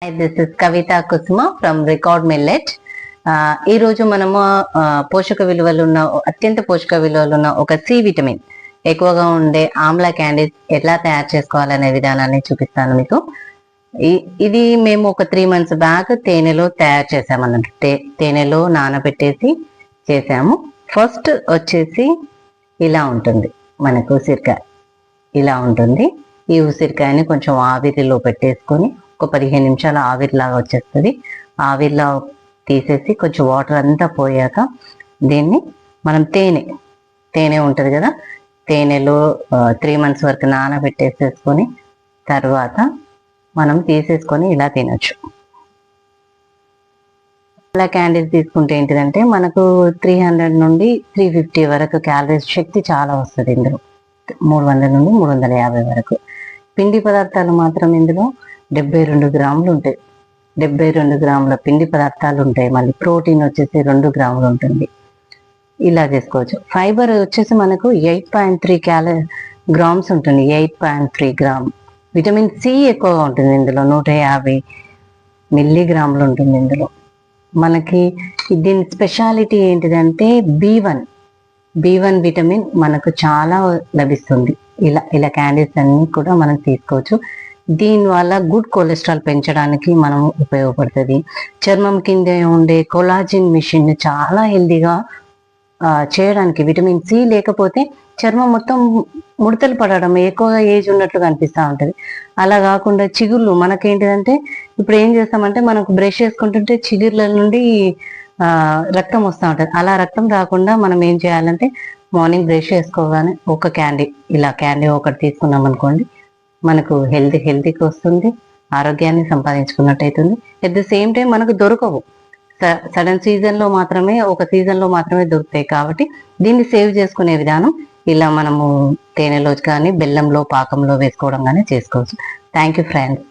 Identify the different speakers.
Speaker 1: This is Kavita Kusuma from Record Millet. ఈ రోజు మనము పోషక విలువలు ఉన్న అత్యంత పోషక విలువలు ఉన్న ఒక సి విటమిన్ ఎక్కువగా ఉండే ఆమ్లా క్యాండీస్ ఎట్లా తయారు చేసుకోవాలనే విధానాన్ని చూపిస్తాను మీకు. ఇది మేము ఒక 3 months బ్యాక్ తేనెలో తయారు చేసాము అన్నట్టు. తేనెలో నానబెట్టేసి చేసాము. ఫస్ట్ వచ్చేసి ఇలా ఉంటుంది మనకు ఉసిరికాయ, ఇలా ఉంటుంది. ఈ ఉసిరికాయని కొంచెం ఆవిరిలో పెట్టేసుకొని ఒక 15 నిమిషాలు ఆవిరిలాగా వచ్చేస్తుంది. ఆవిరిలా తీసేసి కొంచెం వాటర్ అంతా పోయాక దీన్ని మనం తేనె ఉంటుంది కదా, తేనెలో 3 months వరకు నానబెట్టేసేసుకొని తర్వాత మనం తీసేసుకొని ఇలా తినొచ్చు. ఇలా క్యాండీస్ తీసుకుంటే ఏంటిదంటే మనకు 300 నుండి 350 వరకు క్యాలరీస్ శక్తి చాలా వస్తుంది ఇందులో. 300 నుండి 350 వరకు. పిండి పదార్థాలు మాత్రం ఇందులో 72 గ్రాములు ఉంటాయి. 72 గ్రాముల పిండి పదార్థాలు ఉంటాయి. మళ్ళీ ప్రోటీన్ వచ్చేసి 2 గ్రాములు ఉంటుంది. ఇలా చేసుకోవచ్చు. ఫైబర్ వచ్చేసి మనకు 8.3 గ్రామ్స్ ఉంటుంది. 8.3 గ్రామ్. విటమిన్ సి ఎక్కువగా ఉంటుంది ఇందులో. 150 మిల్లీగ్రాములు ఉంటుంది ఇందులో. మనకి దీని స్పెషాలిటీ ఏంటిదంటే B1 విటమిన్ మనకు చాలా లభిస్తుంది. ఇలా క్యాండీస్ అన్ని కూడా మనం తీసుకోవచ్చు. దీనివల్ల గుడ్ కొలెస్ట్రాల్ పెంచడానికి మనం ఉపయోగపడుతుంది. చర్మం కింద ఉండే కొలాజిన్ మిషన్ చాలా హెల్దీగా చేయడానికి. విటమిన్ సి లేకపోతే చర్మం మొత్తం ముడతలు పడడం, ఎక్కువగా ఏజ్ ఉన్నట్లు కనిపిస్తూ ఉంటుంది. అలా కాకుండా చిగుర్లు మనకేంటిదంటే ఇప్పుడు ఏం చేస్తామంటే మనకు బ్రష్ చేసుకుంటుంటే చిగుర్ల నుండి రక్తం వస్తూ ఉంటుంది. అలా రక్తం రాకుండా మనం ఏం చేయాలంటే మార్నింగ్ బ్రష్ చేసుకోగానే ఒక క్యాండీ ఒకటి తీసుకున్నాం అనుకోండి, మనకు హెల్తీకి వస్తుంది, ఆరోగ్యాన్ని సంపాదించుకున్నట్టు అవుతుంది. అట్ ది సేమ్ టైం మనకు దొరకవు. సడన్ సీజన్లో మాత్రమే, ఒక సీజన్లో మాత్రమే దొరుకుతాయి. కాబట్టి దీన్ని సేవ్ చేసుకునే విధానం ఇలా మనము తేనెలో కానీ బెల్లంలో పాకంలో వేసుకోవడం కానీ చేసుకోవచ్చు. Thank you friends.